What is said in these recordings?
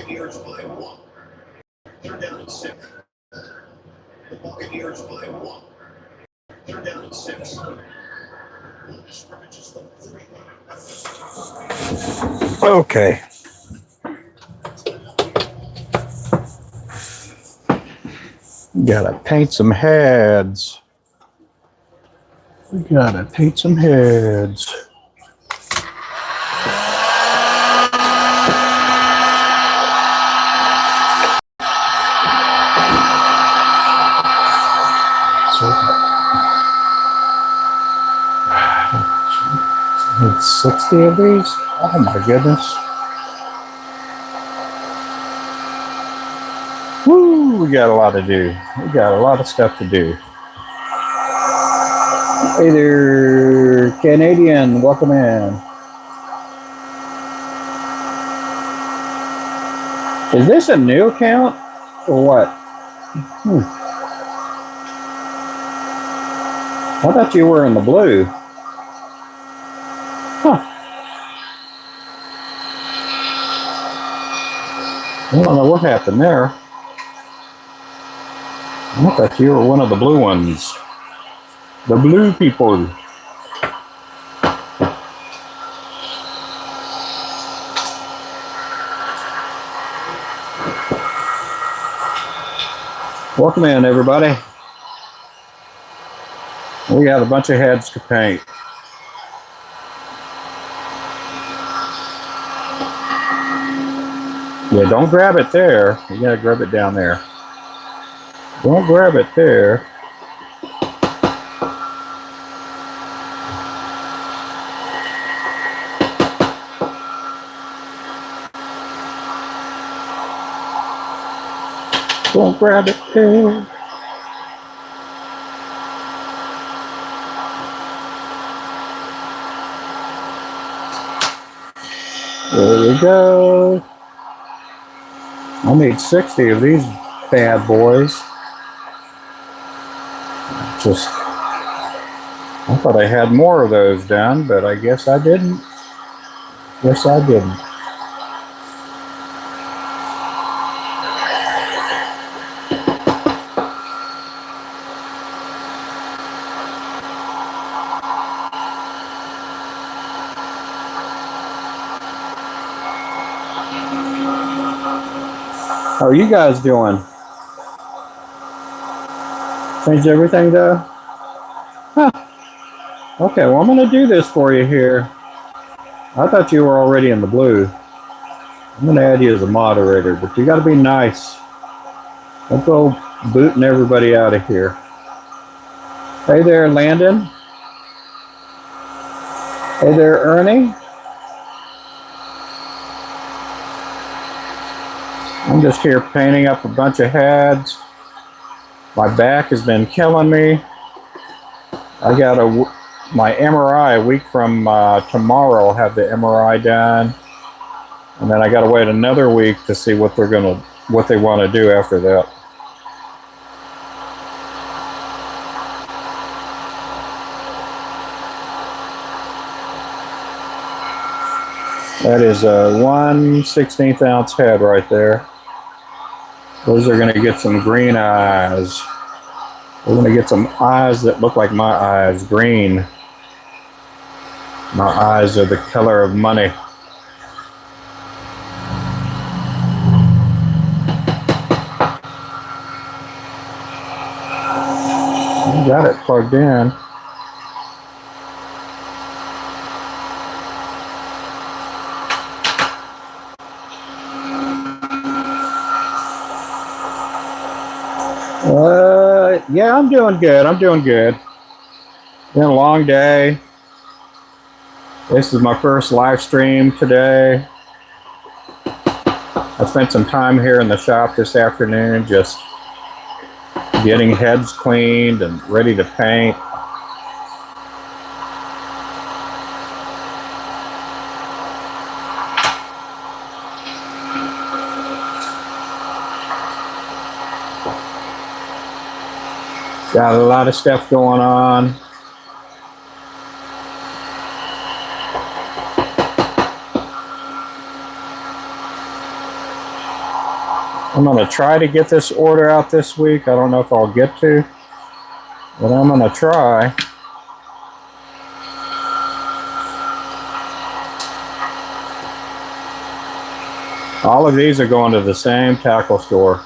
Buccaneers by 1. Third down and 6. The Buccaneers by 1. Third down and 6. Scrimmage is the 3. Okay. Gotta paint some heads. We gotta paint some heads. Need 60 of these? Oh my goodness. Woo, we got a lot to do. We got a lot of stuff to do. Hey there, Canadian, welcome in. Is this a new account or what? I thought you were in the blue. Huh. I don't know what happened there. I thought you were one of the blue ones. The blue people. Welcome in, everybody. We got a bunch of heads to paint. Yeah, don't grab it there. You gotta grab it down there. Don't grab it there. Don't grab it there. There we go. I need 60 of these bad boys. I thought I had more of those done, but I guess I didn't. Guess I didn't. How are you guys doing? Changed everything though? Huh. Okay, well I'm going to do this for you here. I thought you were already in the blue. I'm going to add you as a moderator, but you got to be nice. Don't go booting everybody out of here. Hey there, Landon. Hey there, Ernie. I'm just here painting up a bunch of heads. My back has been killing me. I got my MRI a week from tomorrow. I'll have the MRI done, and then I got to wait another week to see what they want to do after that. That is a 1/16 ounce head right there. Those are going to get some green eyes. We're going to get some eyes that look like my eyes, green. My eyes are the color of money. I got it plugged in. Yeah, I'm doing good. I'm doing good. Been a long day. This is my first live stream today. I spent some time here in the shop this afternoon just getting heads cleaned and ready to paint. Got a lot of stuff going on. I'm going to try to get this order out this week. I don't know if I'll get to, but I'm going to try. All of these are going to the same tackle store.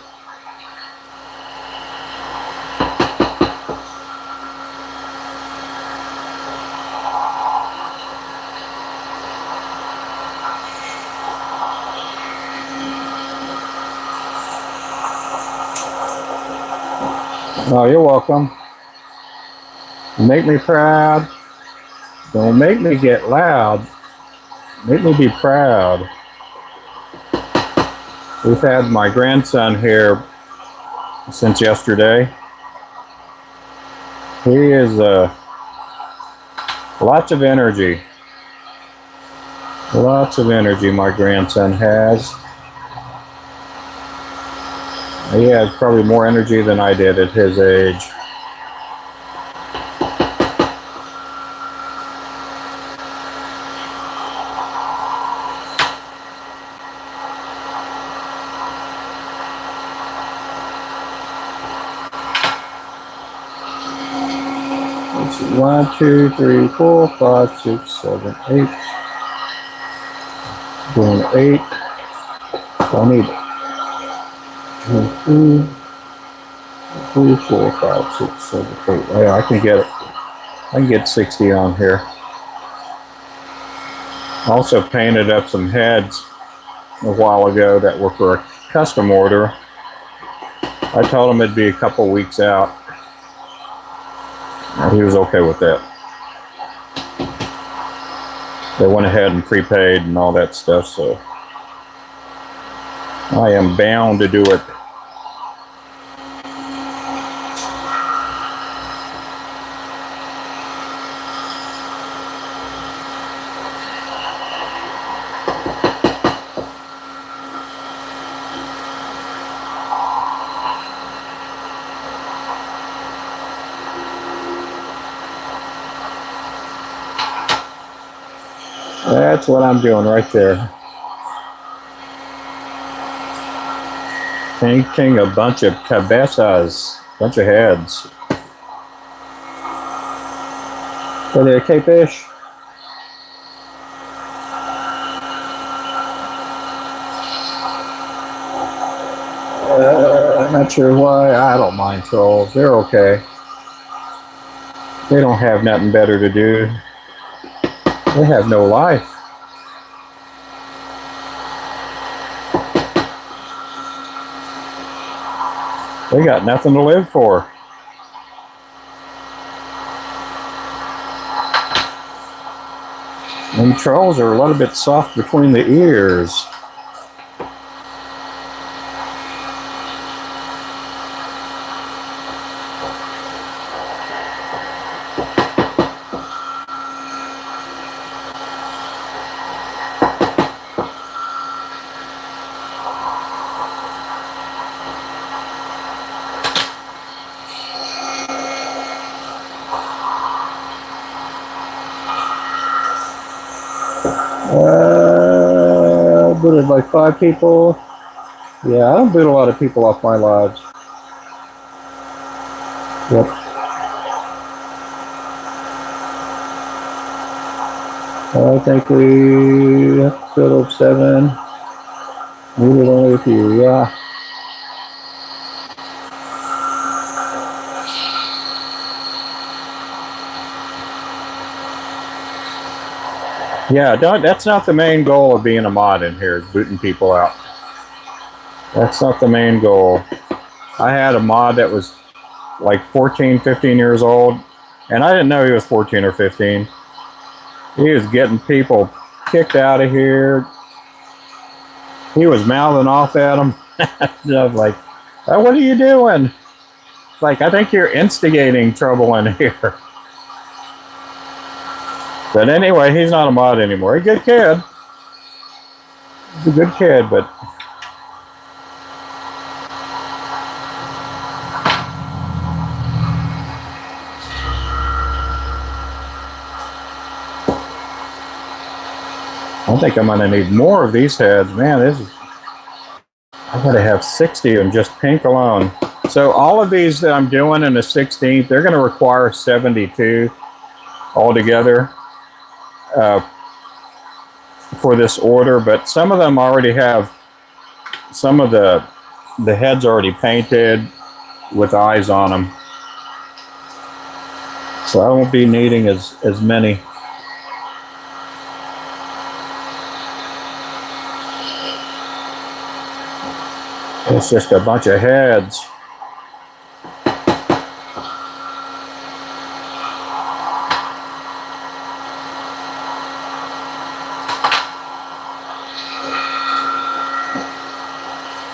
Oh, you're welcome. Make me proud. Don't make me get loud. Make me be proud. We've had my grandson here since yesterday. He is lots of energy. Lots of energy my grandson has. He has probably more energy than I did at his age. Let's see, 1, 2, 3, 4, 5, 6, 7, 8. Doing 8. I need 1, 2, 3, 4, 5, 6, 7, 8. Yeah, I can get it. I can get 60 on here. Also painted up some heads a while ago that were for a custom order. I told him it'd be a couple weeks out. He was okay with that. They went ahead and prepaid and all that stuff, so I am bound to do it. That's what I'm doing right there. Painting a bunch of cabezas, bunch of heads. Hey there, K-Fish. I'm not sure why. I don't mind trolls. They're okay. They don't have nothing better to do. They have no life. They got nothing to live for. And trolls are a little bit soft between the ears. Booted like 5 people. Yeah, I don't boot a lot of people off my lives. Yep. I think we have a total of 7. Booted only a few, yeah. Yeah, that's not the main goal of being a mod in here, is booting people out. That's not the main goal. I had a mod that was like 14, 15 years old, and I didn't know he was 14 or 15. He was getting people kicked out of here. He was mouthing off at them. I was like, oh, what are you doing? It's like, I think you're instigating trouble in here. But anyway, he's not a mod anymore. He's a good kid. He's a good kid, but I think I'm going to need more of these heads. Man, this is I gotta have 60 and just pink alone. So all of these that I'm doing in the 16th, they're gonna require 72 altogether for this order, but some of them already have some of the heads already painted with eyes on them. So I won't be needing as many. It's just a bunch of heads.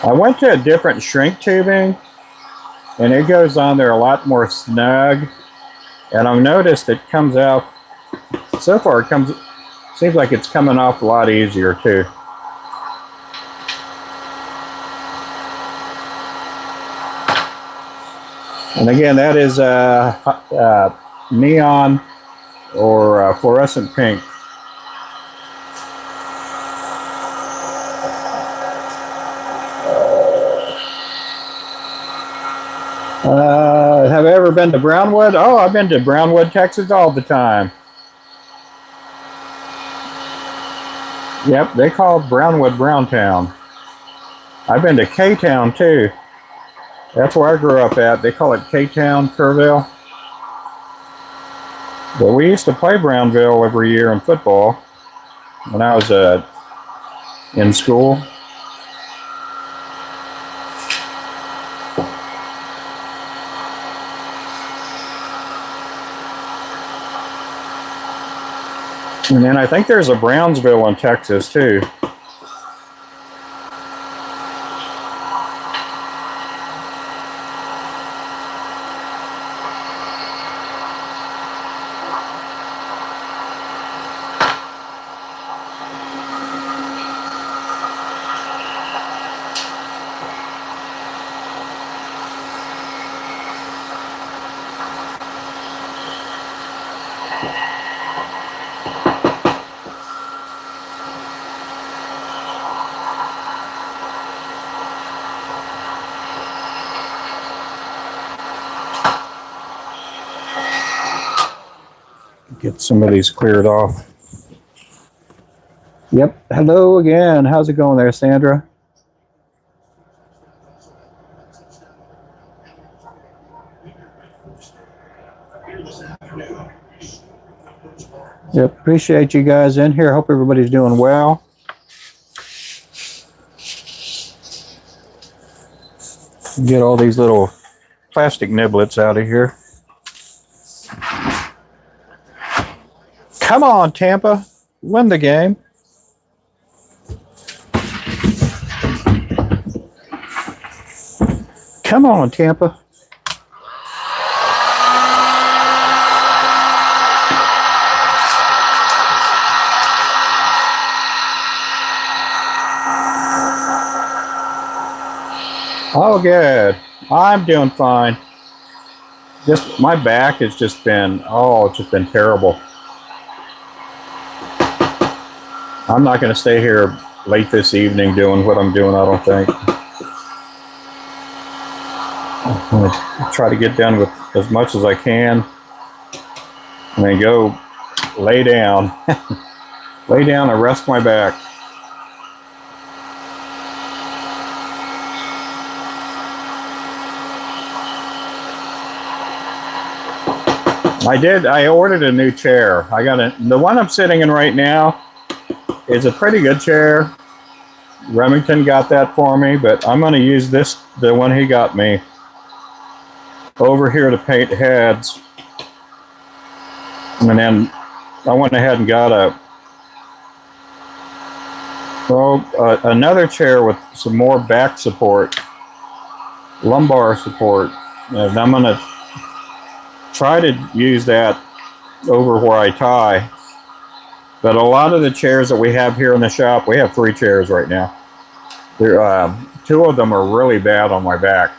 I went to a different shrink tubing, and it goes on there a lot more snug. And I've noticed it comes out, so far it seems like it's coming off a lot easier too. And again, that is neon or fluorescent pink. Have I ever been to Brownwood? Oh, I've been to Brownwood, Texas all the time. Yep, they call Brownwood Browntown. I've been to K-Town too. That's where I grew up at. They call it K-Town, Kerrville. But we used to play Brownville every year in football when I was in school. And then I think there's a Brownsville in Texas too. Get some of these cleared off. Yep. Hello again. How's it going there, Sandra? Yep. Appreciate you guys in here. Hope everybody's doing well. Get all these little plastic niblets out of here. Come on, Tampa. Win the game. Come on, Tampa. Oh, good. I'm doing fine. Just my back has just been, it's just been terrible. I'm not going to stay here late this evening doing what I'm doing, I don't think. I'm going to try to get done with as much as I can and then go lay down. Lay down and rest my back. I ordered a new chair. The one I'm sitting in right now is a pretty good chair. Remington got that for me, but I'm going to use the one he got me, over here to paint heads. And then I went ahead and got another chair with some more back support, lumbar support. And I'm going to try to use that over where I tie. But a lot of the chairs that we have here in the shop, we have 3 chairs right now. 2 of them are really bad on my back.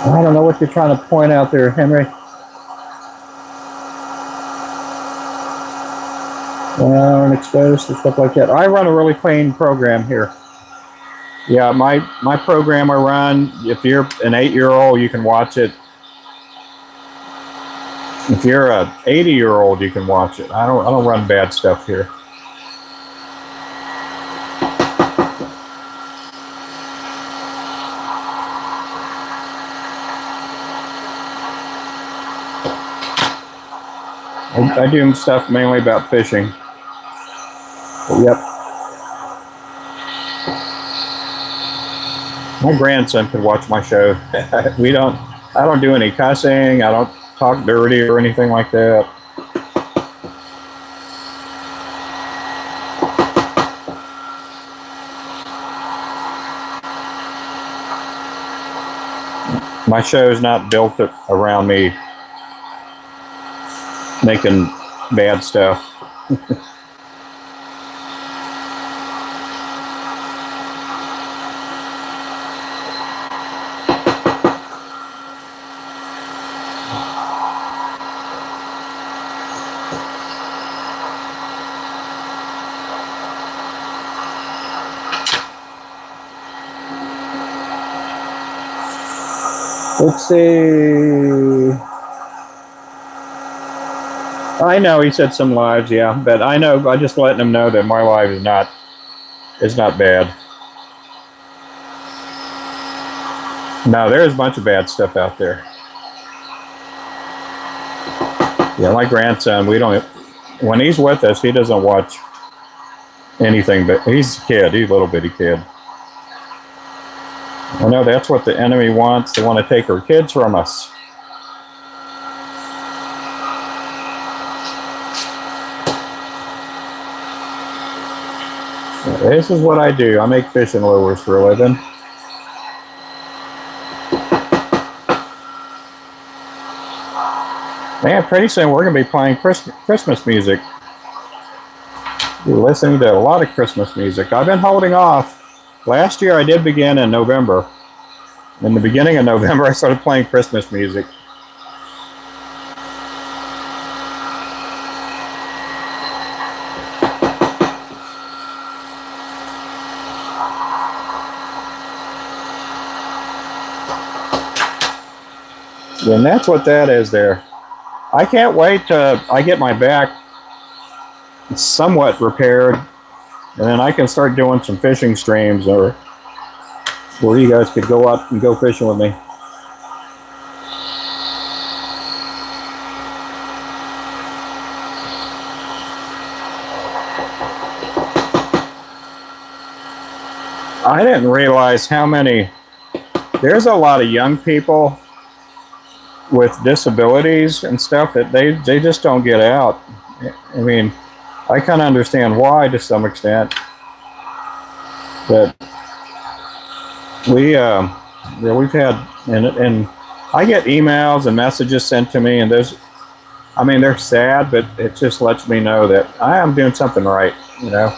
I don't know what you're trying to point out there, Henry. Exposed and stuff like that. I run a really clean program here. Yeah, my program I run, if you're an 8-year-old, you can watch it. If you're a 80-year-old, you can watch it. I don't run bad stuff here. I do stuff mainly about fishing. But yep. My grandson could watch my show. I don't do any cussing. I don't talk dirty or anything like that. My show is not built around me making bad stuff. Let's see. I know he said some lives, yeah, but I know, I just letting him know that my life is not bad. No, there's a bunch of bad stuff out there. Yeah, my grandson, when he's with us, he doesn't watch anything, but he's a kid, he's a little bitty kid. I know that's what the enemy wants. They want to take our kids from us. This is what I do. I make fishing lures for a living. Man, pretty soon we're going to be playing Christmas music. We're listening to a lot of Christmas music. I've been holding off. Last year I did begin in November. In the beginning of November I started playing Christmas music. And that's what that is there. I can't wait till I get my back somewhat repaired, and then I can start doing some fishing streams or where you guys could go out and go fishing with me. I didn't realize how many, there's a lot of young people with disabilities and stuff that they just don't get out. I mean, I kind of understand why to some extent, but we've had, and I get emails and messages sent to me, and I mean, they're sad, but it just lets me know that I am doing something right, you know.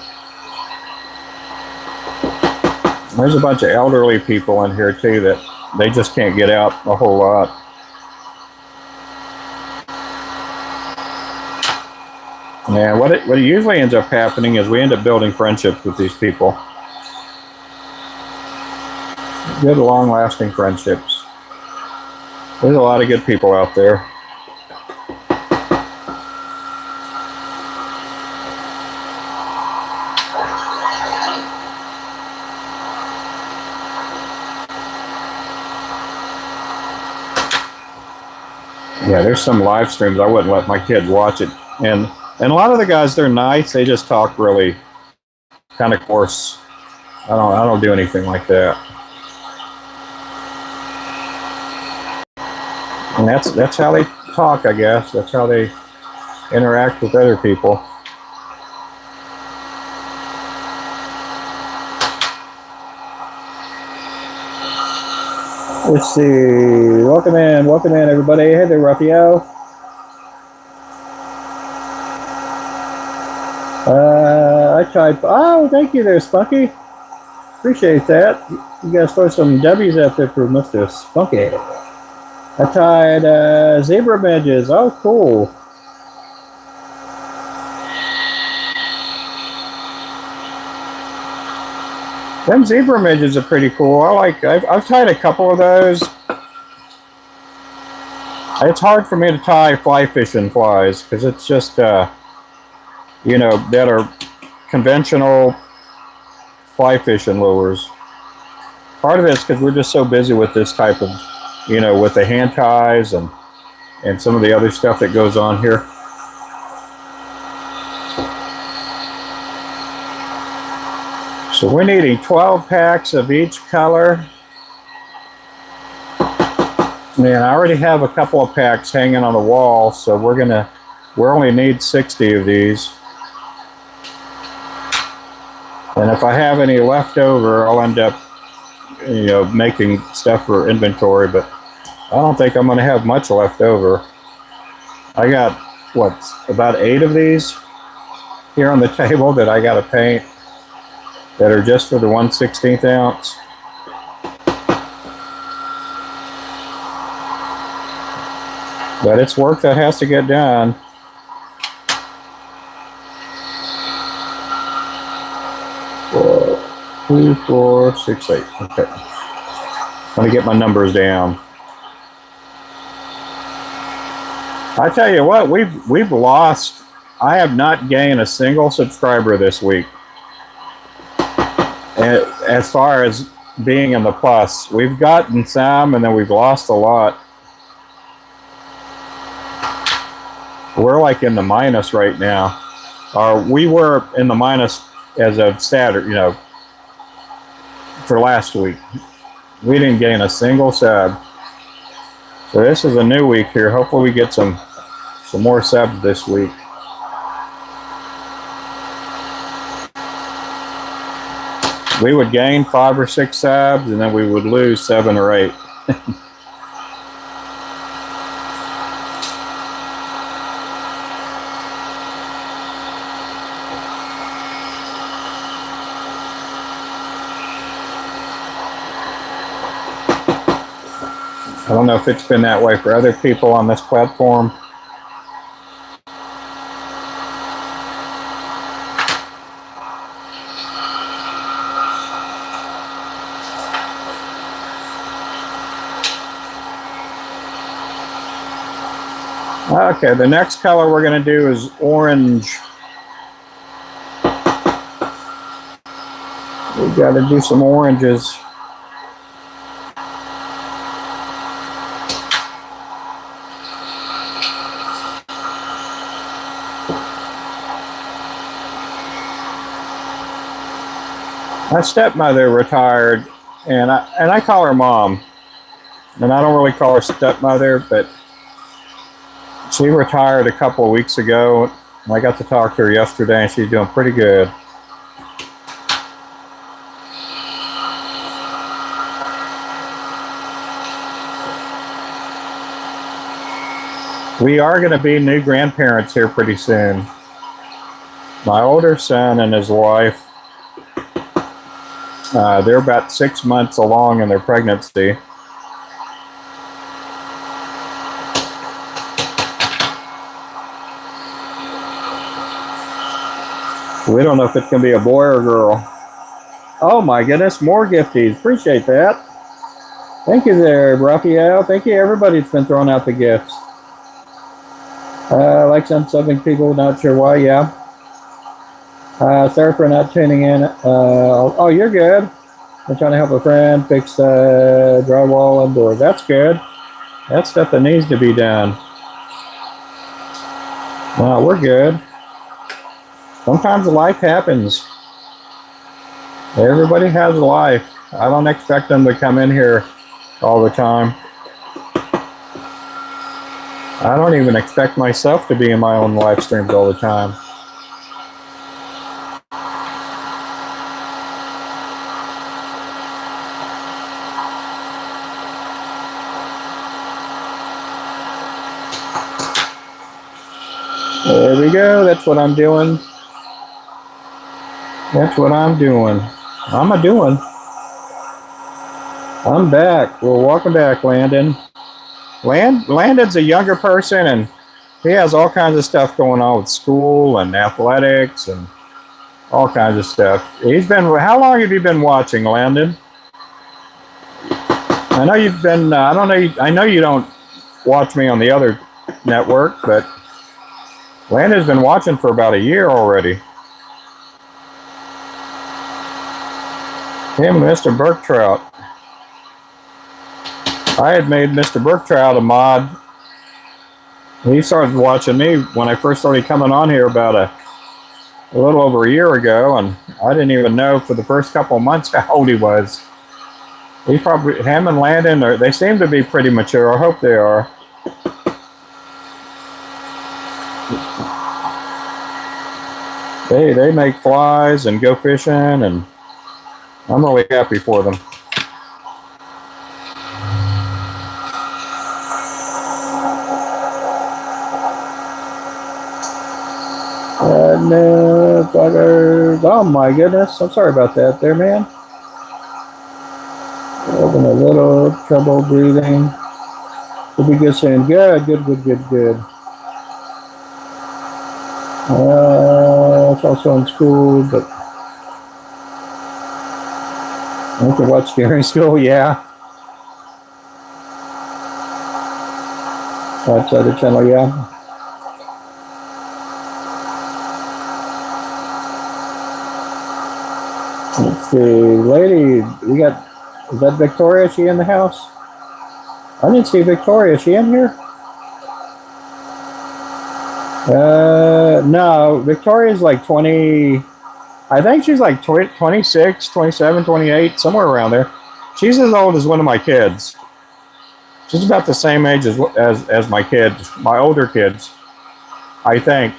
There's a bunch of elderly people in here too that they just can't get out a whole lot. Yeah, what it usually ends up happening is we end up building friendships with these people. Good, long-lasting friendships. There's a lot of good people out there. Yeah, there's some live streams I wouldn't let my kids watch it, and a lot of the guys, they're nice. They just talk really kind of coarse. I don't do anything like that. And that's how they talk, I guess. That's how they interact with other people. Let's see. Welcome in, everybody. Hey there, Raphael. I tried. Oh, thank you there, Spunky. Appreciate that. You guys throw some W's out there for Mr. Spunky. I tied zebra midges. Oh, cool. Them zebra midges are pretty cool. I've tied a couple of those. It's hard for me to tie fly fishing flies because it's just, you know, that are conventional fly fishing lures. Part of it's because we're just so busy with this type of, you know, with the hand ties and some of the other stuff that goes on here. So we're needing 12 packs of each color. Man, I already have a couple of packs hanging on the wall, so we only need 60 of these. And if I have any left over, I'll end up, you know, making stuff for inventory, but I don't think I'm going to have much left over. I got, what, about 8 of these here on the table that I got to paint that are just for the 1/16 ounce. But it's work that has to get done. Four, 2, 4, 6, 8. Okay. Let me get my numbers down. I tell you what, we've lost. I have not gained a single subscriber this week. And as far as being in the plus, we've gotten some, and then we've lost a lot. We're like in the minus right now. We were in the minus as of Saturday, you know, for last week. We didn't gain a single sub. So this is a new week here. Hopefully we get some more subs this week. We would gain 5 or 6 subs, and then we would lose 7 or 8. I don't know if it's been that way for other people on this platform. Okay, the next color we're going to do is orange. We've got to do some oranges. My stepmother retired, and I call her mom, and I don't really call her stepmother, but she retired a couple of weeks ago. I got to talk to her yesterday, and she's doing pretty good. We are going to be new grandparents here pretty soon. My older son and his wife, they're about 6 months along in their pregnancy. We don't know if it's going to be a boy or a girl. Oh my goodness, more gifties. Appreciate that. Thank you there, Raphael. Thank you, everybody that's been throwing out the gifts. Like some people, not sure why, yeah. Sorry for not tuning in. Oh, you're good. I'm trying to help a friend fix drywall and doors. That's good. That's stuff that needs to be done. No, we're good. Sometimes life happens. Everybody has a life. I don't expect them to come in here all the time. I don't even expect myself to be in my own live streams all the time. There we go. That's what I'm doing. That's what I'm doing. I'm back. Well, welcome back, Landon. Landon's a younger person, and he has all kinds of stuff going on with school and athletics and all kinds of stuff. He's been. How long have you been watching, Landon? I know you've been. I don't know. I know you don't watch me on the other network, but Landon's been watching for about a year already. Him and Mr. Berktrout. I had made Mr. Berktrout a mod. He started watching me when I first started coming on here about a little over a year ago, and I didn't even know for the first couple of months how old he was. Him and Landon, they seem to be pretty mature. I hope they are. They make flies and go fishing, and I'm really happy for them. No, buggers. Oh my goodness. I'm sorry about that there, man. Having a little trouble breathing. We'll be good soon. Good. It's also in school, but I can watch during school, yeah. Watch other channel, yeah. Let's see, lady, is that Victoria? Is she in the house? I didn't see Victoria. Is she in here? No, Victoria's like 20, I think she's like 26, 27, 28, somewhere around there. She's as old as one of my kids. She's about the same age as my kids, my older kids, I think.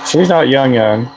She's not young.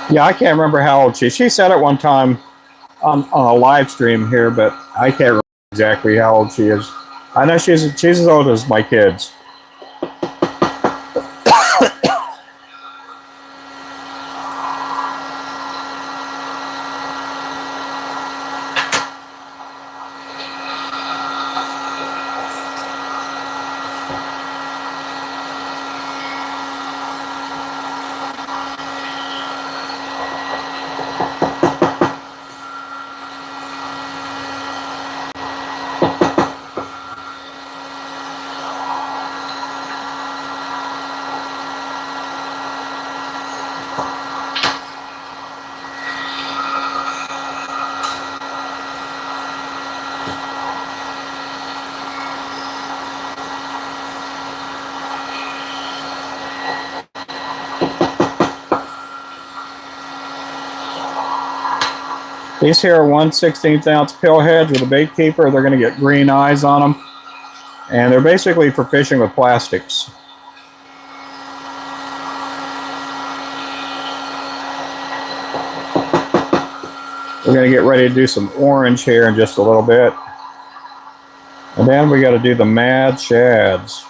Yeah, I can't remember how old she is. She said it one time on a live stream here, but I can't remember exactly how old she is. I know she's as old as my kids. These here are 1/16 ounce pill heads with a bait keeper. They're going to get green eyes on them. And they're basically for fishing with plastics. We're going to get ready to do some orange here in just a little bit. And then we got to do the mad shads.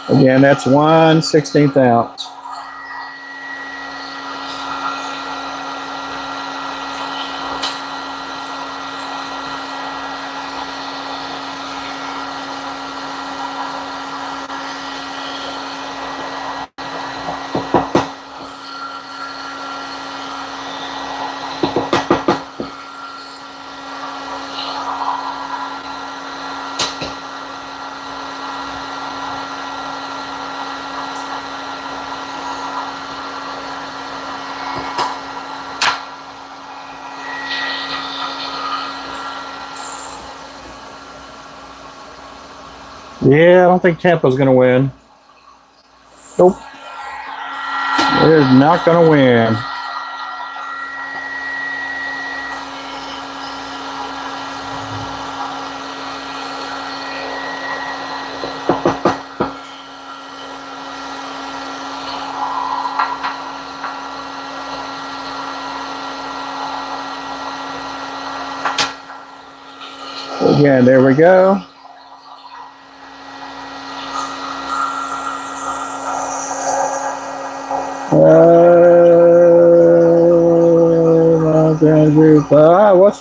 Again, that's 1/16 ounce. Yeah, I don't think Tampa's going to win. Nope. They're not going to win. Again, there we go.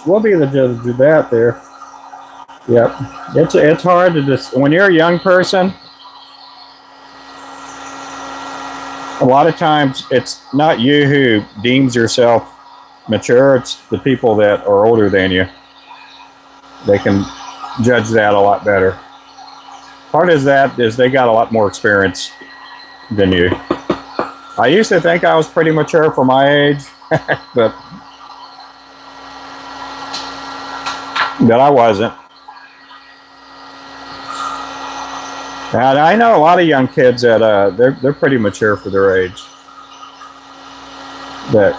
We'll be the judge of that there. Yep. It's hard to just, when you're a young person, a lot of times it's not you who deems yourself mature, it's the people that are older than you. They can judge that a lot better. Part of that is they got a lot more experience than you. I used to think I was pretty mature for my age, but I wasn't. And I know a lot of young kids that they're pretty mature for their age. But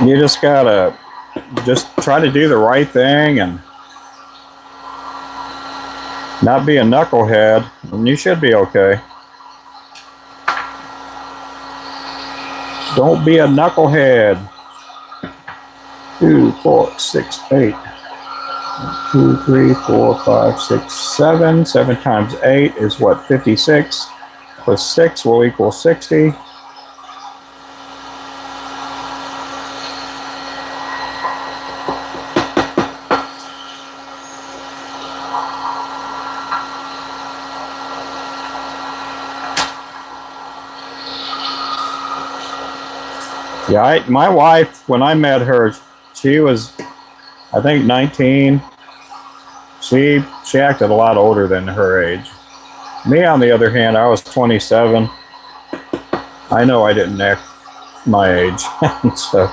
you just gotta just try to do the right thing and not be a knucklehead, and you should be okay. Don't be a knucklehead. 2, 4, 6, 8. 2, 3, 4, 5, 6, 7. 7 times 8 is what? 56. Plus 6 will equal 60. Yeah, my wife, when I met her, she was, I think, 19. She acted a lot older than her age. Me, on the other hand, I was 27. I know I didn't act my age. So,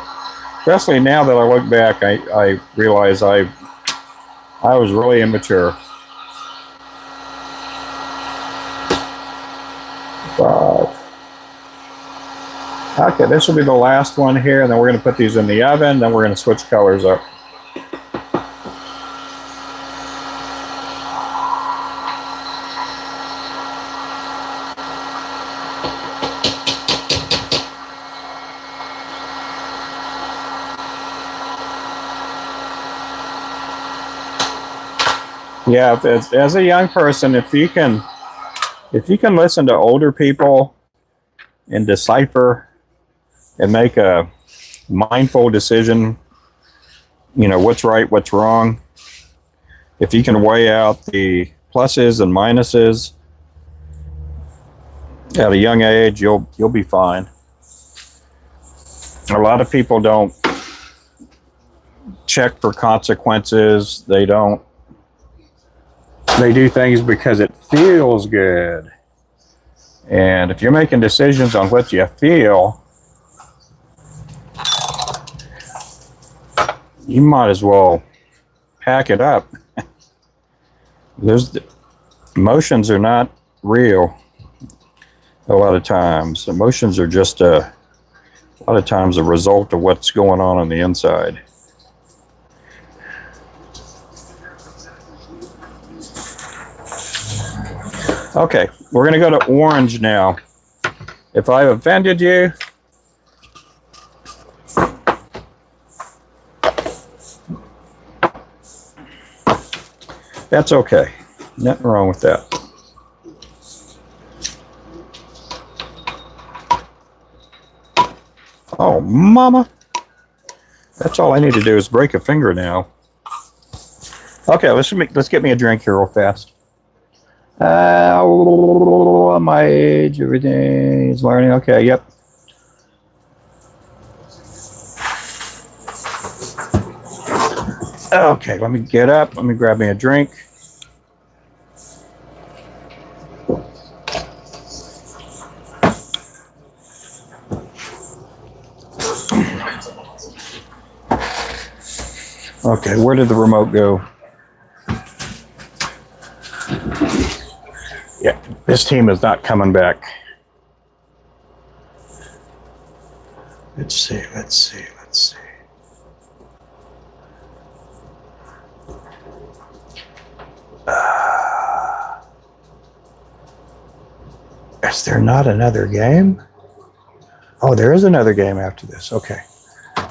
especially now that I look back, I realize I was really immature. 5. Okay, this will be the last one here, and then we're going to put these in the oven, then we're going to switch colors up. Yeah, as a young person, if you can listen to older people and decipher and make a mindful decision, you know, what's right, what's wrong. If you can weigh out the pluses and minuses at a young age, you'll be fine. A lot of people don't check for consequences. They do things because it feels good. And if you're making decisions on what you feel, you might as well pack it up. Emotions are not real a lot of times. Emotions are just a lot of times a result of what's going on the inside. Okay, we're going to go to orange now. If I've offended you, that's okay. Nothing wrong with that. Oh, mama. That's all I need to do is break a finger now. Okay, let's get me a drink here real fast. My age, everything is learning. Okay, yep. Okay, let me get up. Let me grab me a drink. Okay, where did the remote go? Yeah, this team is not coming back. Let's see. Is there not another game? Oh, there is another game after this. Okay,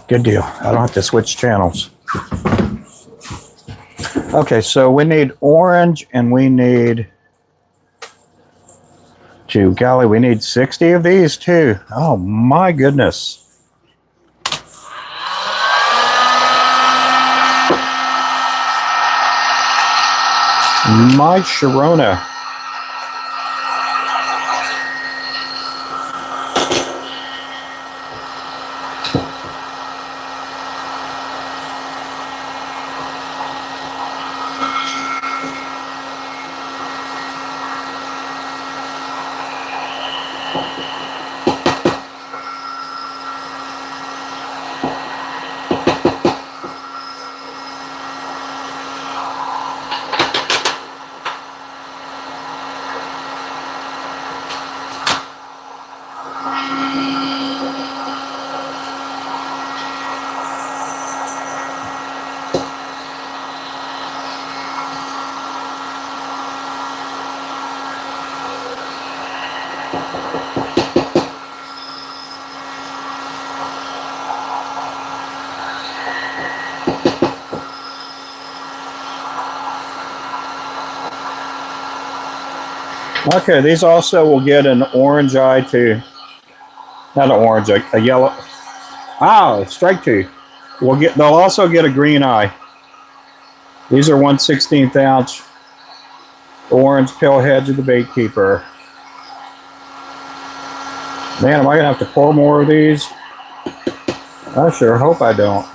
good deal. I don't have to switch channels. Okay, so we need orange and we need golly, we need 60 of these too. Oh my goodness. My Sharona. Okay, these also will get an orange eye too. Not an orange, a yellow. Ah, strike two. They'll also get a green eye. These are 1/16 ounce orange pill heads of the bait keeper. Man, am I gonna have to pour more of these? I sure hope I don't.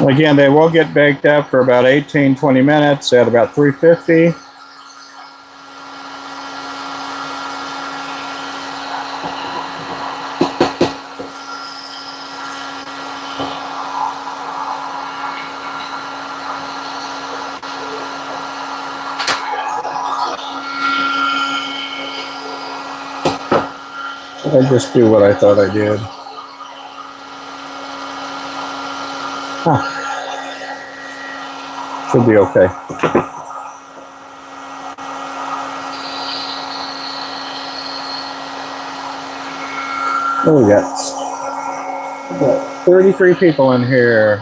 Again, they will get baked up for about 18-20 minutes at about 350. I just do what I thought I did. Huh. Should be okay. Oh, we got 33 people in here.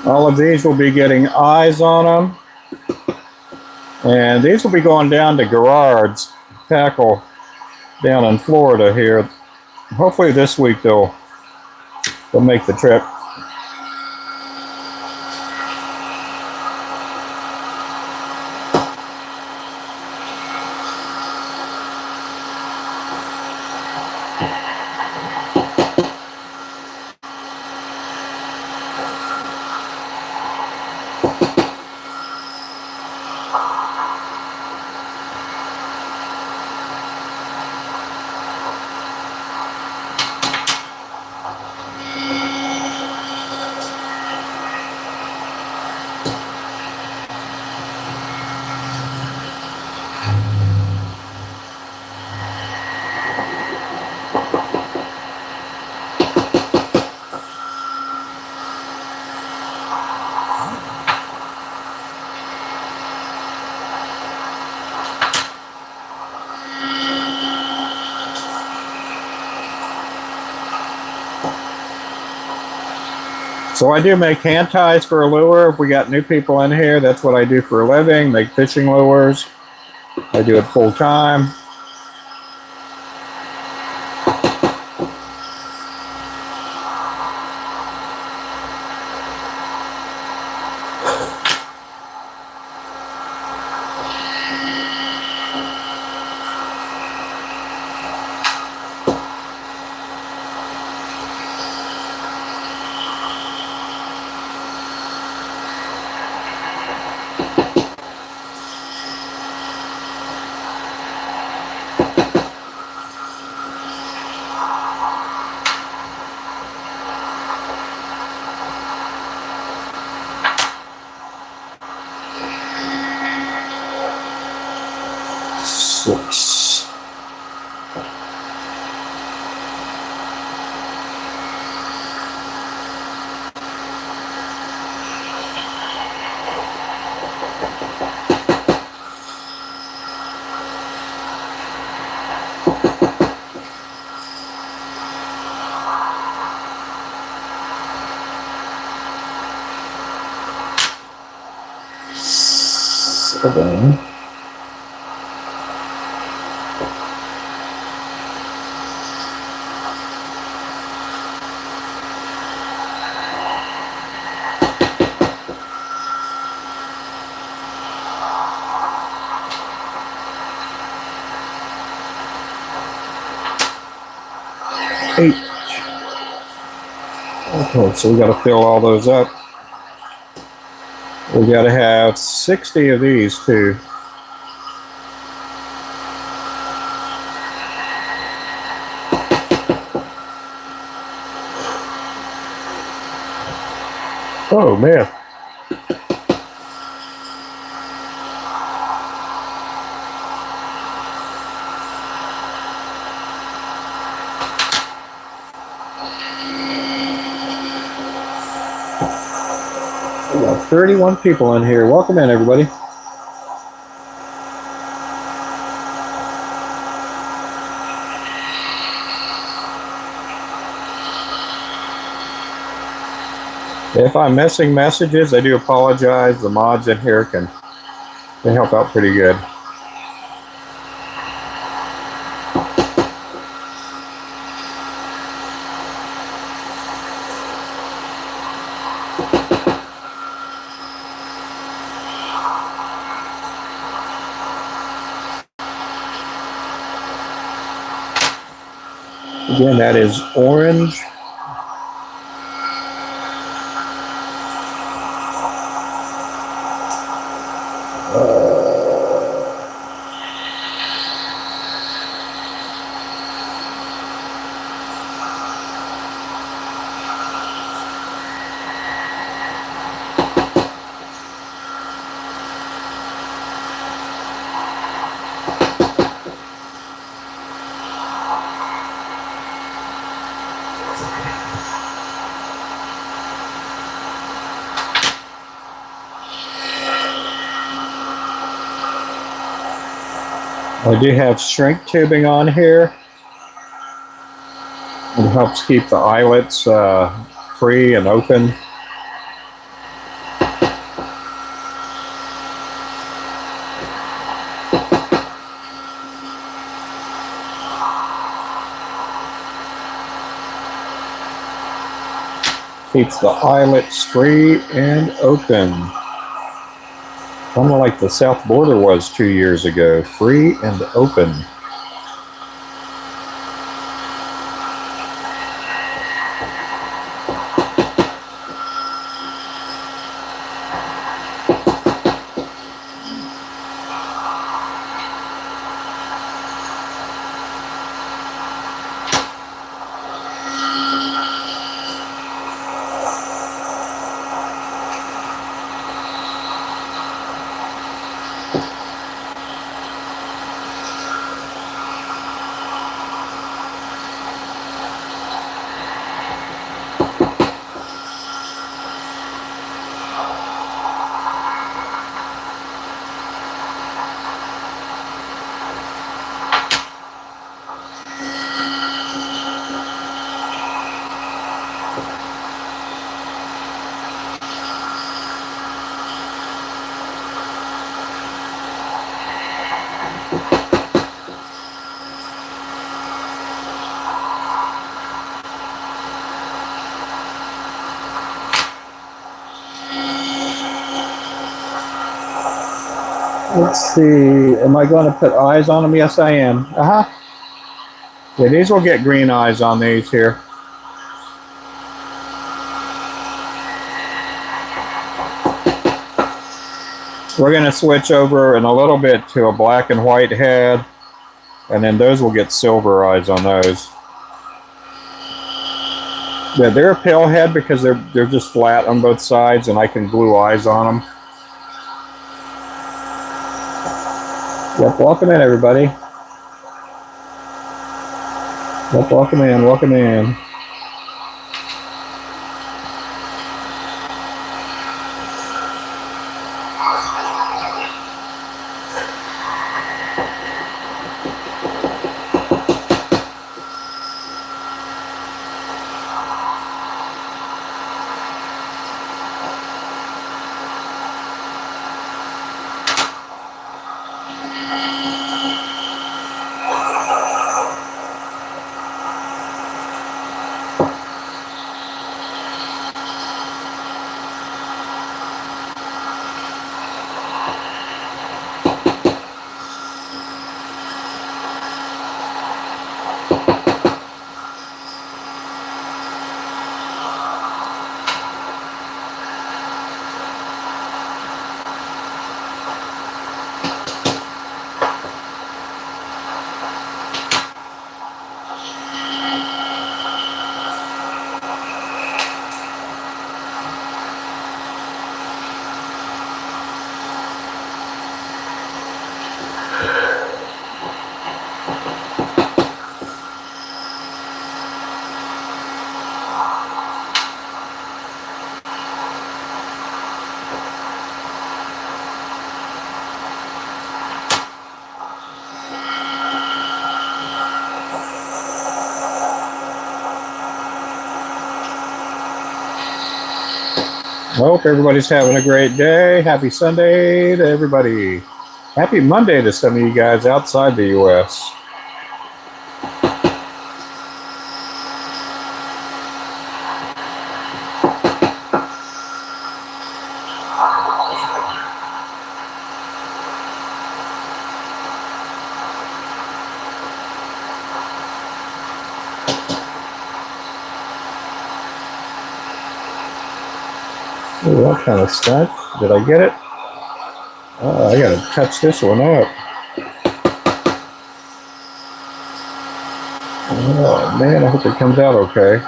All of these will be getting eyes on them. And these will be going down to Gerard's tackle down in Florida here. Hopefully this week they'll make the trip. So I do make hand ties for a lure. If we got new people in here, that's what I do for a living, make fishing lures. I do it full time. Six. Seven. 8. Okay, so we got to fill all those up. We got to have 60 of these too. Oh man. We got 31 people in here. Welcome in, everybody. If I'm missing messages, I do apologize. The mods in here they help out pretty good. Again, that is orange. I do have shrink tubing on here. It helps keep the eyelets free and open. Keeps the eyelets free and open. Kind of like the south border was 2 years ago. Free and open. Let's see, am I going to put eyes on them? Yes, I am. Yeah, these will get green eyes on these here. We're going to switch over in a little bit to a black and white head, and then those will get silver eyes on those. Yeah, they're a pale head because they're just flat on both sides, and I can glue eyes on them. Yep, welcome in, everybody. Yep, welcome in, welcome in. I hope everybody's having a great day. Happy Sunday to everybody. Happy Monday to some of you guys outside the U.S. Ooh, that kind of stuck. Did I get it? Oh, I gotta touch this one up. Oh man, I hope it comes out okay.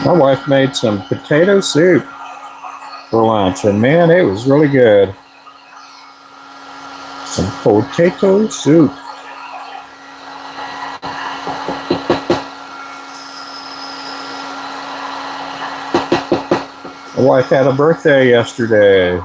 My wife made some potato soup for lunch, and man, it was really good. Some potato soup. My wife had a birthday yesterday.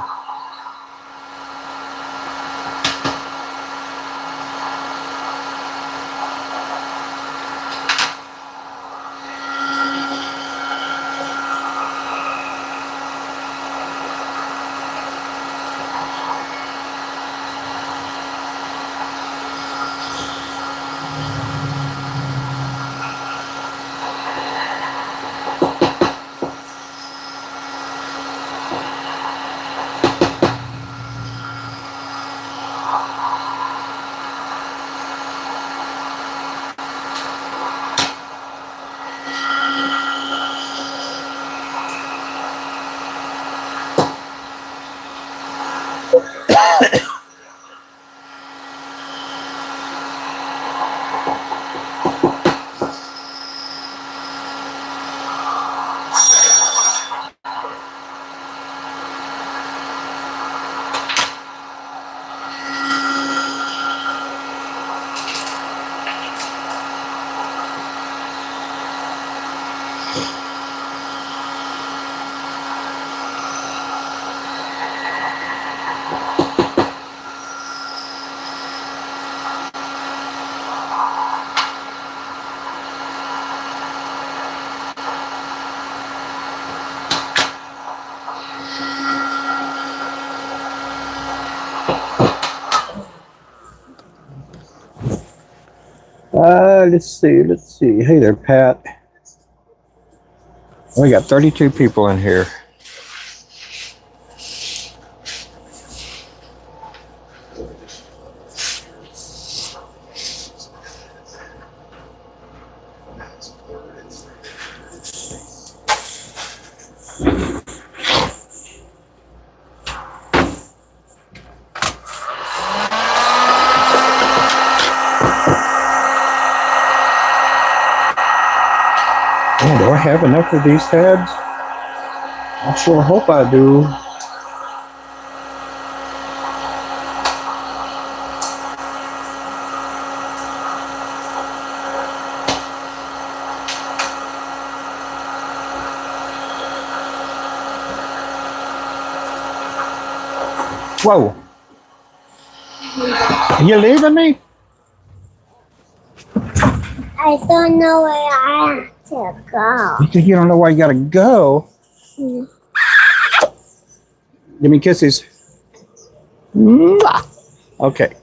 Let's see. Hey there, Pat. We got 32 people in here. Oh, do I have enough of these heads? I sure hope I do. Whoa. Are you leaving me? I don't know where I have to go. You don't know where you gotta go? Mm. Give me kisses. Mwah. Okay.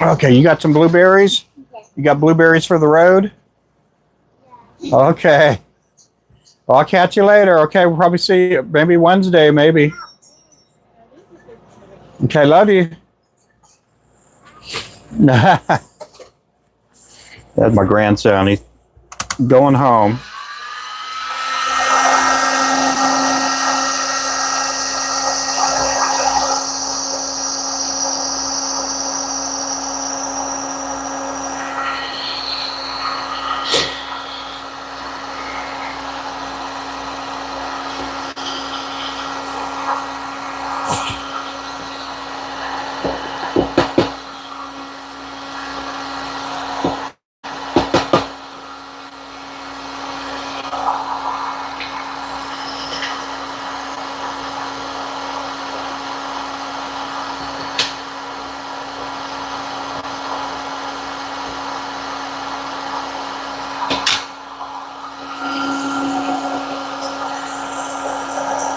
Okay, you got some blueberries? You got blueberries for the road? Okay. Well, I'll catch you later. Okay, we'll probably see you maybe Wednesday, maybe. Okay, love you. That's my grandson. He's going home.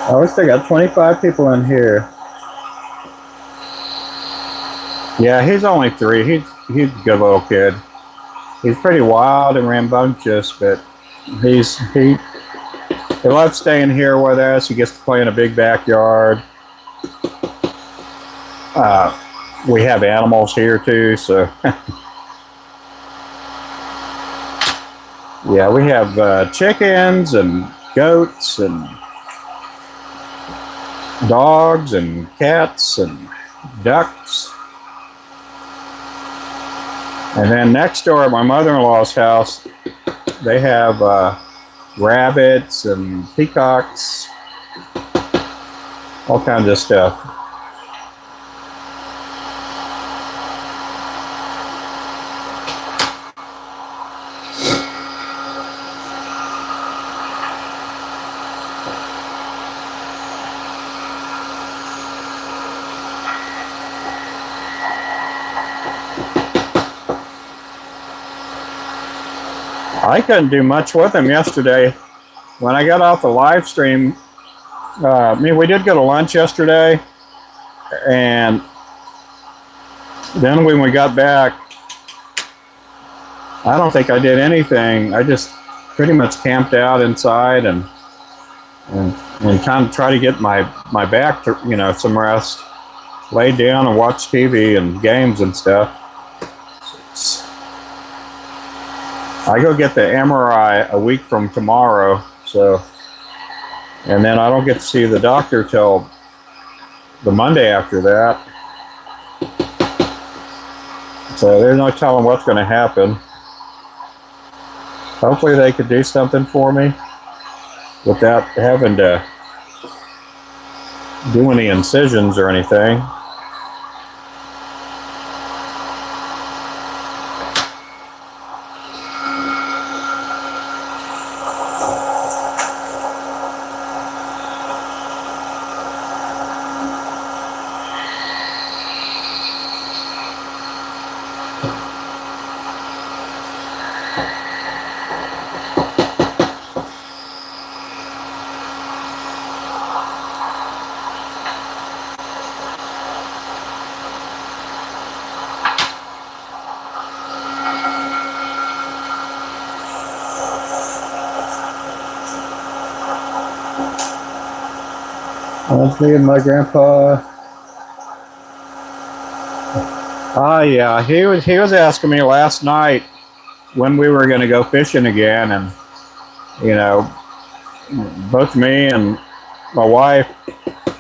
I wish they got 25 people in here. Yeah, he's only 3. He's a good little kid. He's pretty wild and rambunctious, but he loves staying here with us. He gets to play in a big backyard. We have animals here too, so yeah, we have chickens and goats and dogs and cats and ducks. And then next door at my mother-in-law's house, they have rabbits and peacocks, all kinds of stuff. I couldn't do much with him yesterday. When I got off the live stream, we did go to lunch yesterday, and then when we got back, I don't think I did anything. I just pretty much camped out inside and kind of try to get my back to, some rest. Laid down and watched TV and games and stuff. I go get the MRI a week from tomorrow, so, and then I don't get to see the doctor till the Monday after that. So there's no telling what's going to happen. Hopefully they could do something for me without having to do any incisions or anything. That's me and my grandpa. Yeah, he was asking me last night when we were going to go fishing again, and both me and my wife,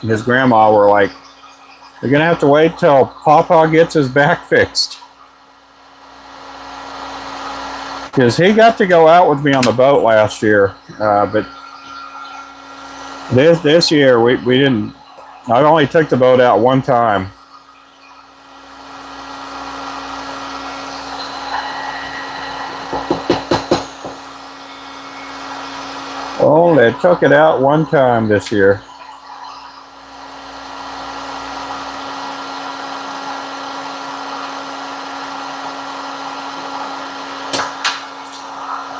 his grandma, were like, "We're going to have to wait till Papa gets his back fixed," because he got to go out with me on the boat last year, but this year we didn't. I only took the boat out one time. Only took it out one time this year.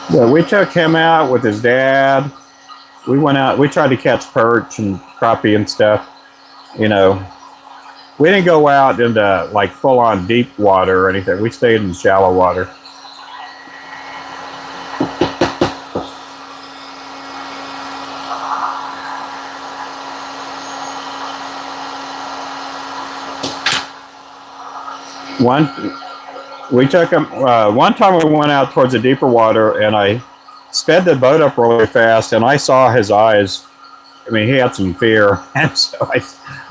Yeah, we took him out with his dad. We went out, we tried to catch perch and crappie and stuff. We didn't go out into like full on deep water or anything. We stayed in shallow water. One time we went out towards the deeper water, and I sped the boat up really fast, and I saw his eyes. He had some fear, and so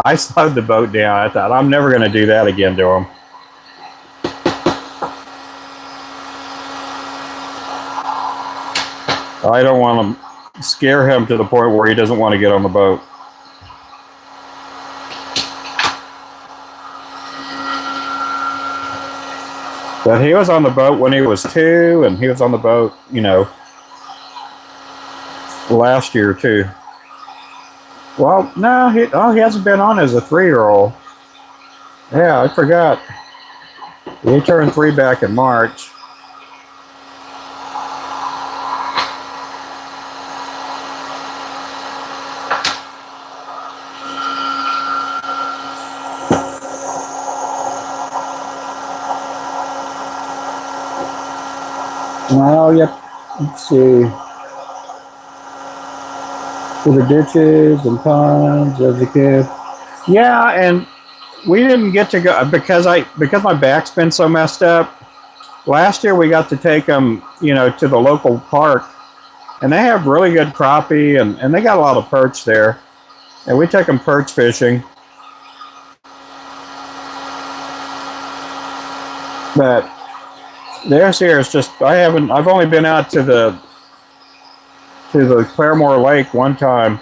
I slowed the boat down. I thought, I'm never going to do that again to him. I don't want to scare him to the point where he doesn't want to get on the boat. But he was on the boat when he was 2, and he was on the boat, last year too. Well, no, he hasn't been on as a 3-year-old. Yeah, I forgot. He turned 3 back in March. Well, yep. Let's see. For the ditches and ponds as a kid. Yeah, and we didn't get to go because my back's been so messed up. Last year we got to take them, to the local park, and they have really good crappie, and they got a lot of perch there, and we took them perch fishing. But this year is just I've only been out to the Claremore Lake one time,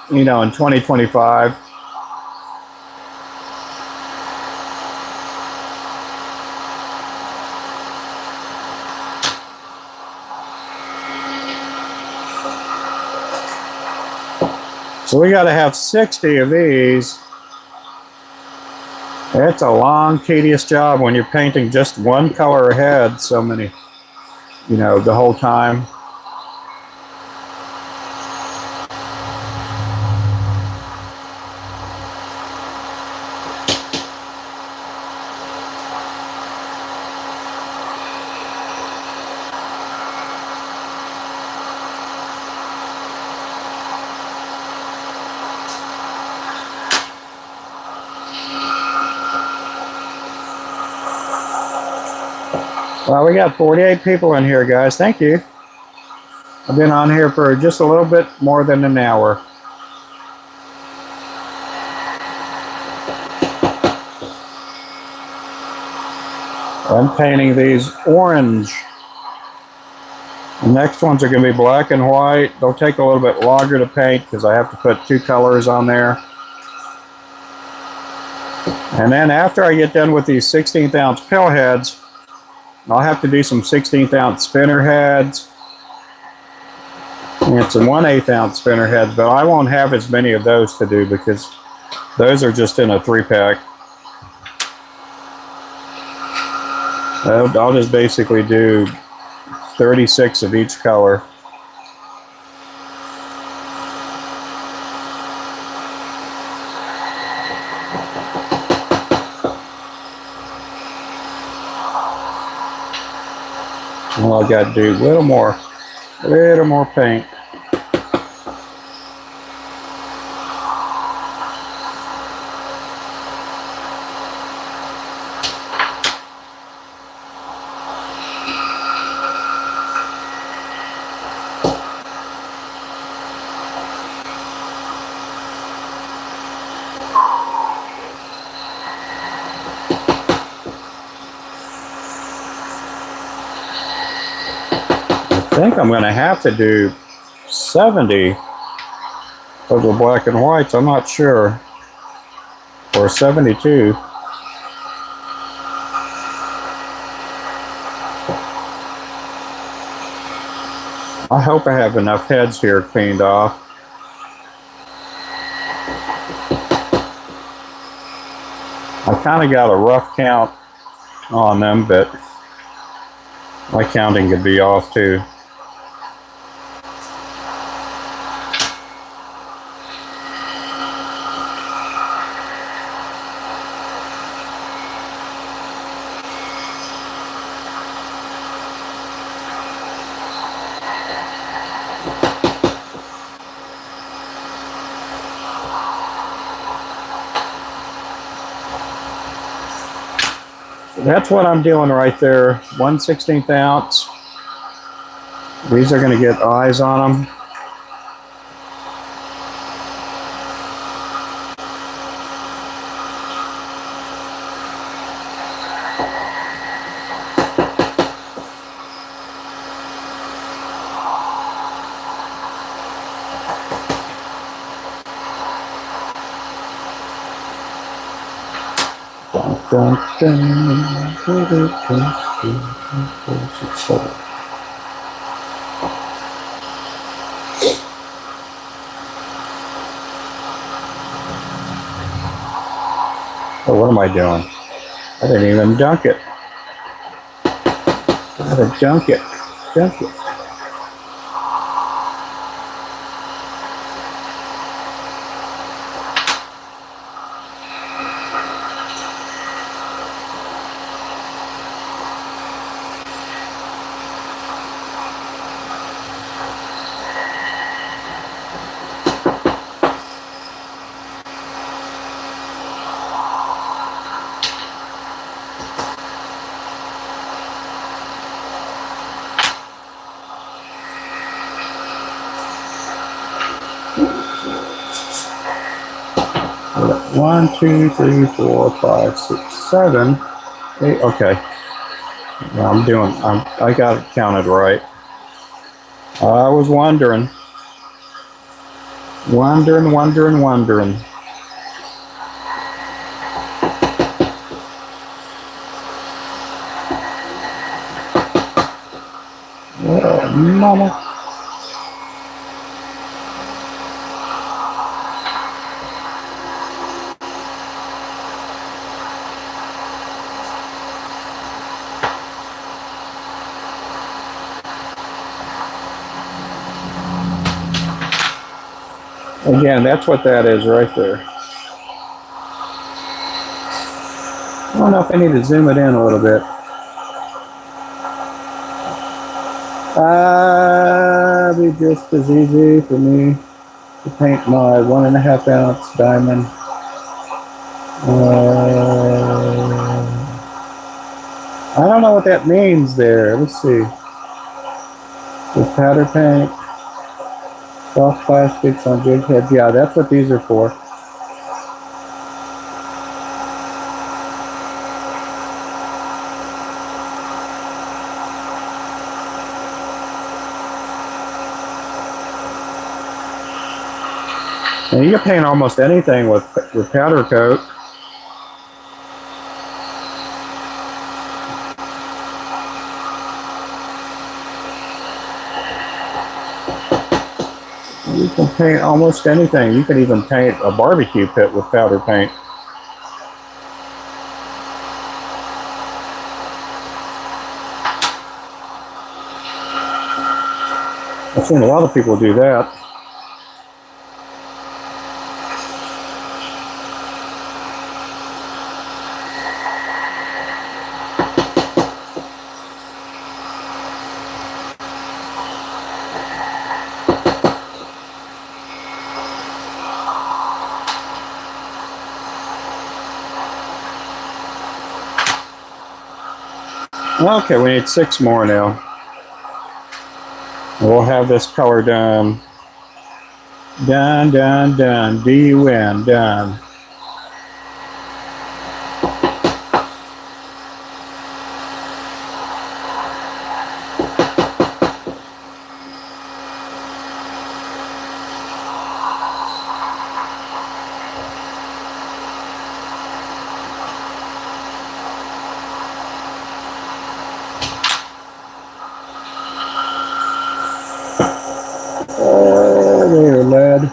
in 2025. So we got to have 60 of these. It's a long, tedious job when you're painting just one color ahead. So many you know, the whole time. Well, we got 48 people in here, guys. Thank you. I've been on here for just a little bit more than an hour. I'm painting these orange. The next ones are going to be black and white. They'll take a little bit longer to paint because I have to put 2 colors on there. And then after I get done with these 16th ounce pill heads, I'll have to do some 16th ounce spinner heads and some 1/8 ounce spinner heads, but I won't have as many of those to do because those are just in a 3-pack. I'll just basically do 36 of each color. All I got to do a little more paint. I think I'm going to have to do 70 of the black and whites. I'm not sure. Or 72. I hope I have enough heads here cleaned off. I kind of got a rough count on them, but my counting could be off too. That's what I'm doing right there. 1/16 ounce. These are going to get eyes on them. Dun, dun, oh, what am I doing? I didn't even dunk it. I gotta dunk it. Dunk it. One, two, three, 4, 5, 6, 7, 8. Okay. Yeah, I got it counted right. I was wondering. Wondering. Oh, mama. Again, that's what that is right there. I don't know if I need to zoom it in a little bit. Be just as easy for me to paint my 1.5 ounce diamond. I don't know what that means there. Let's see. With powder paint, soft plastics on jig heads. Yeah, that's what these are for. And you can paint almost anything with powder coat. You can paint almost anything. You can even paint a barbecue pit with powder paint. I've seen a lot of people do that. Okay, we need 6 more now. We'll have this color done. Done, done, done. D-U-N, done. There, lead.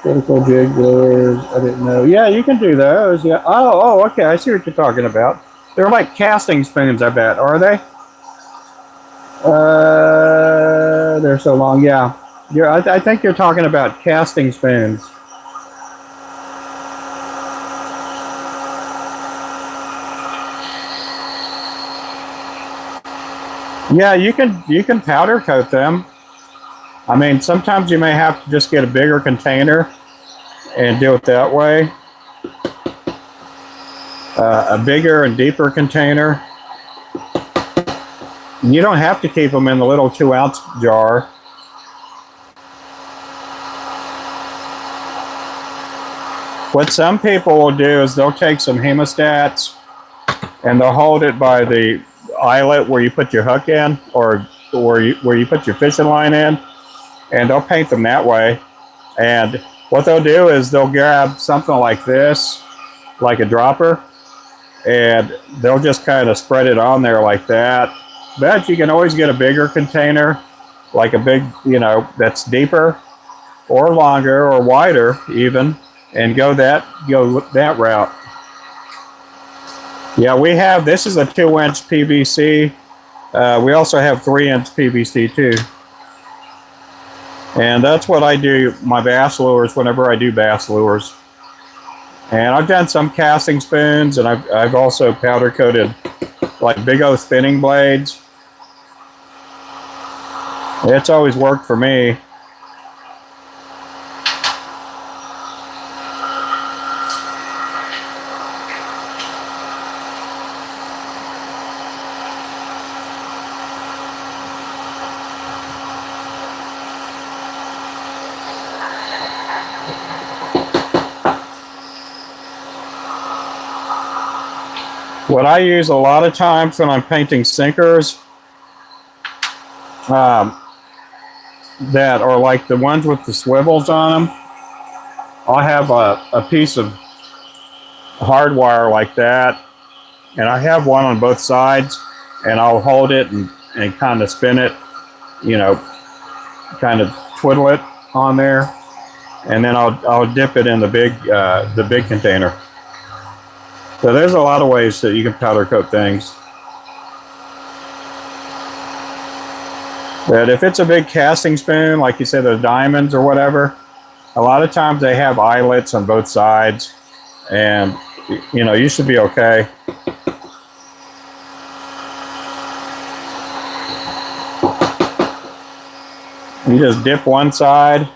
Critical jig gluers. I didn't know. Yeah, you can do those. Yeah. Oh, okay. I see what you're talking about. They're like casting spoons, I bet. Are they? They're so long. Yeah. I think you're talking about casting spoons. Yeah, you can powder coat them. I mean, sometimes you may have to just get a bigger container and do it that way. A bigger and deeper container. You don't have to keep them in the little 2-ounce jar. What some people will do is they'll take some hemostats and they'll hold it by the eyelet where you put your hook in, or where you put your fishing line in, and they'll paint them that way. And what they'll do is they'll grab something like this, like a dropper, and they'll just kind of spread it on there like that. But you can always get a bigger container, like a big, that's deeper or longer or wider even, and go that route. Yeah, we have, this is a 2-inch PVC. We also have 3-inch PVC too. And that's what I do my bass lures whenever I do bass lures. And I've done some casting spoons, and I've also powder coated like big old spinning blades. It's always worked for me. What I use a lot of times when I'm painting sinkers, that are like the ones with the swivels on them, I'll have a piece of hard wire like that, and I have one on both sides, and I'll hold it and kind of spin it, kind of twiddle it on there, and then I'll dip it in the big container. So there's a lot of ways that you can powder coat things. But if it's a big casting spoon, like you said, the diamonds or whatever, A lot of times they have eyelets on both sides, and you know, you should be okay. You just dip one side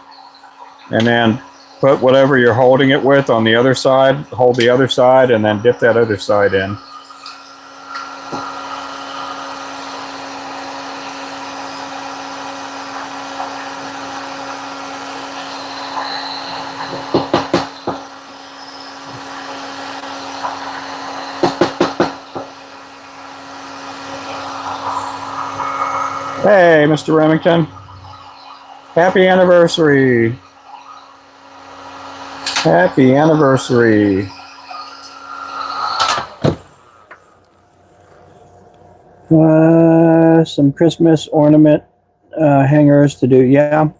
and then put whatever you're holding it with on the other side, hold the other side, and then dip that other side in. Hey, Mr. Remington. Happy anniversary. Happy anniversary. Some Christmas ornament hangers to do, yeah.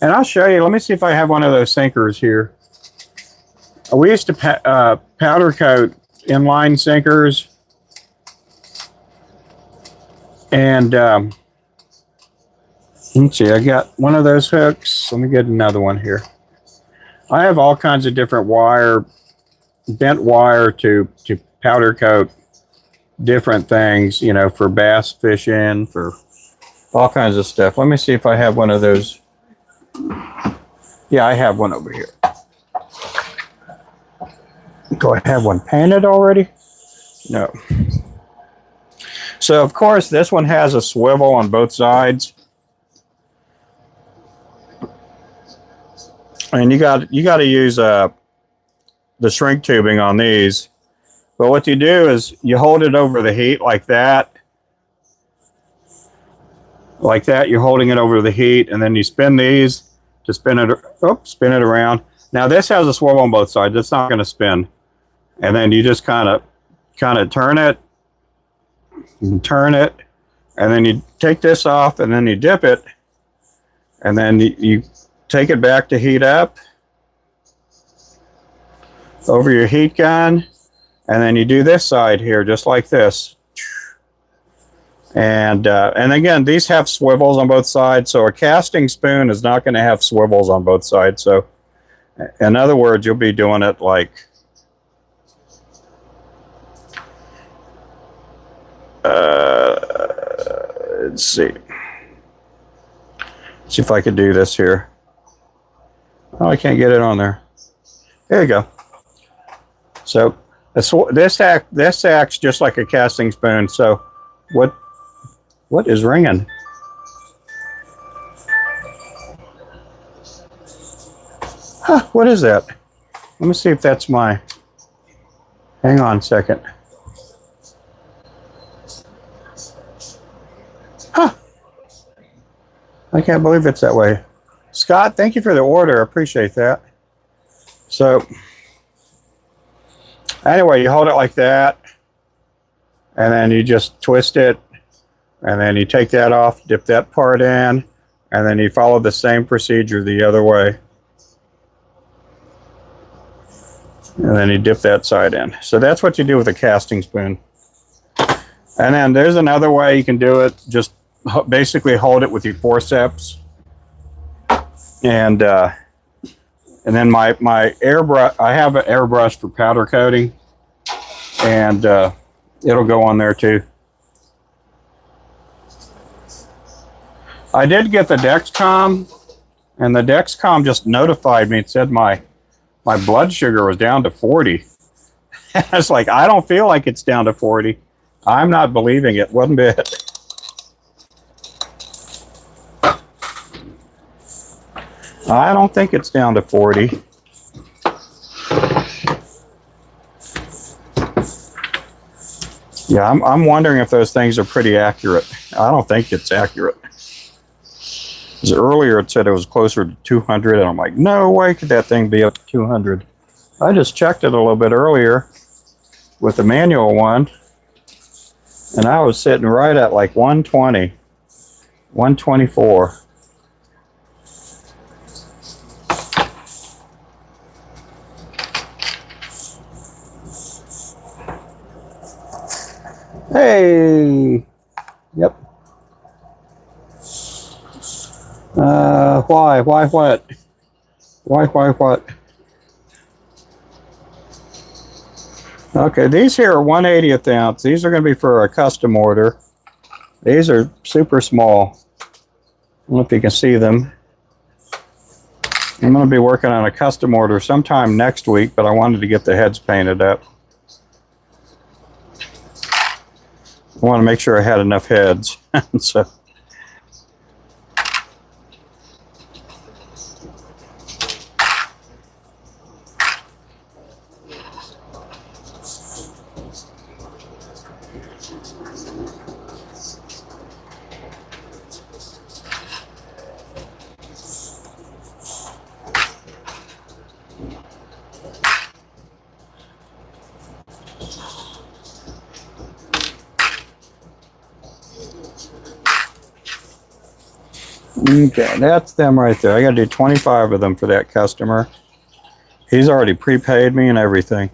And I'll show you, let me see if I have one of those sinkers here. We used to powder coat inline sinkers. And let's see, I got one of those hooks. Let me get another one here. I have all kinds of different wire, bent wire to powder coat different things, you know, for bass fishing, for all kinds of stuff. Let me see if I have one of those. Yeah, I have one over here. Do I have one painted already? No. So of course this one has a swivel on both sides, and you got to use the shrink tubing on these. But what you do is you hold it over the heat like that. Like that, you're holding it over the heat, and then you spin these to spin it around. Now this has a swivel on both sides. It's not going to spin. And then you just kind of turn it, and then you take this off, and then you dip it, and then you take it back to heat up over your heat gun, and then you do this side here just like this. And again, these have swivels on both sides, so a casting spoon is not going to have swivels on both sides. So in other words, you'll be doing it like let's see if I could do this here. Oh, I can't get it on there. There you go. So this acts just like a casting spoon. So what is ringing? Huh, what is that? Let me see if that's my, hang on a second. Huh. I can't believe it's that way. Scott, thank you for the order. I appreciate that. So anyway, you hold it like that, and then you just twist it, and then you take that off, dip that part in, and then you follow the same procedure the other way. And then you dip that side in. So that's what you do with a casting spoon. And then there's another way you can do it. Just basically hold it with your forceps. And then my airbrush, I have an airbrush for powder coating, and it'll go on there too. I did get the Dexcom, and the Dexcom just notified me. It said my blood sugar was down to 40. I was like, I don't feel like it's down to 40. I'm not believing it one bit. I don't think it's down to 40. Yeah, I'm wondering if those things are pretty accurate. I don't think it's accurate. Because earlier it said it was closer to 200, and I'm like, no way could that thing be up to 200. I just checked it a little bit earlier with the manual one, and I was sitting right at like 120, 124. Hey, yep. Why what? What? Okay, these here are 1/80th ounce. These are going to be for a custom order. These are super small. I don't know if you can see them. I'm going to be working on a custom order sometime next week, but I wanted to get the heads painted up. I want to make sure I had enough heads. So. Okay, that's them right there. I got to do 25 of them for that customer. He's already prepaid me and everything.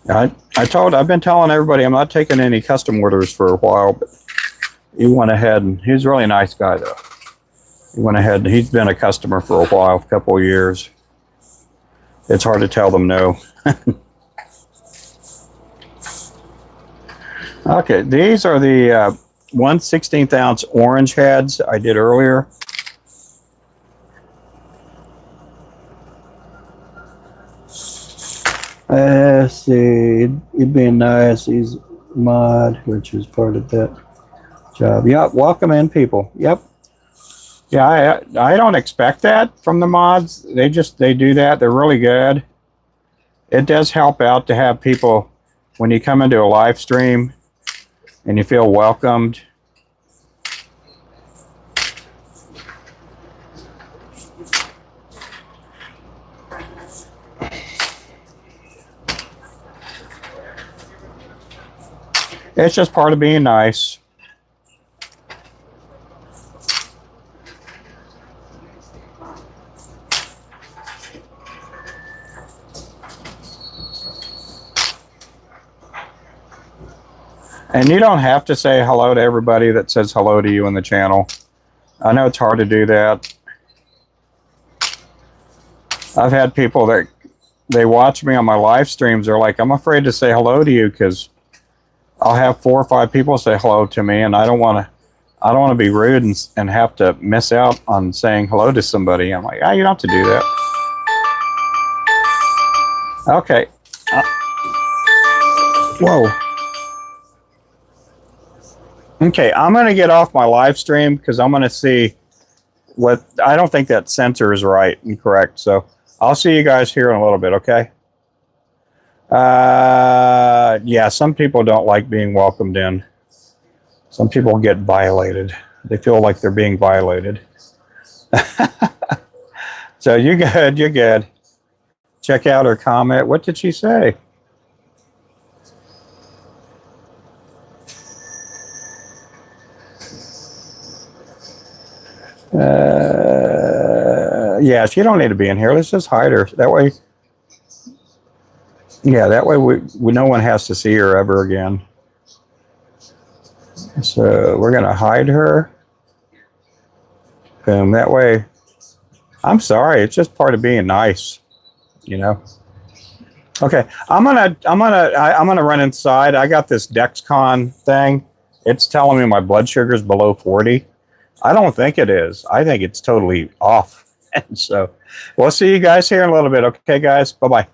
I've been telling everybody I'm not taking any custom orders for a while, but he went ahead and he's a really nice guy though. He went ahead and he's been a customer for a while, a couple of years. It's hard to tell them no. Okay, these are the 1/16 ounce orange heads I did earlier. Let's see, it'd be nice. He's mod, which is part of that job. Yep, welcome in, people. Yep. Yeah, I don't expect that from the mods. They do that. They're really good. It does help out to have people when you come into a live stream and you feel welcomed. It's just part of being nice. And you don't have to say hello to everybody that says hello to you in the channel. I know it's hard to do that. I've had people that they watch me on my live streams. They're like, I'm afraid to say hello to you because I'll have 4 or 5 people say hello to me, and I don't want to be rude and have to miss out on saying hello to somebody. I'm like, you don't have to do that. Okay. Whoa. Okay, I'm going to get off my live stream because I'm going to see what... I don't think that sensor is right and correct, so I'll see you guys here in a little bit, okay? Yeah, some people don't like being welcomed in. Some people get violated. They feel like they're being violated. So you're good. Check out her comment. What did she say? Yeah, she don't need to be in here. Let's just hide her. That way, yeah, that way no one has to see her ever again. So we're gonna hide her. Boom. That way, I'm sorry. It's just part of being nice, you know. Okay, I'm gonna run inside. I got this Dexcon thing. It's telling me my blood sugar is below 40. I don't think it is. I think it's totally off. And so we'll see you guys here in a little bit. Okay, guys. Bye-bye.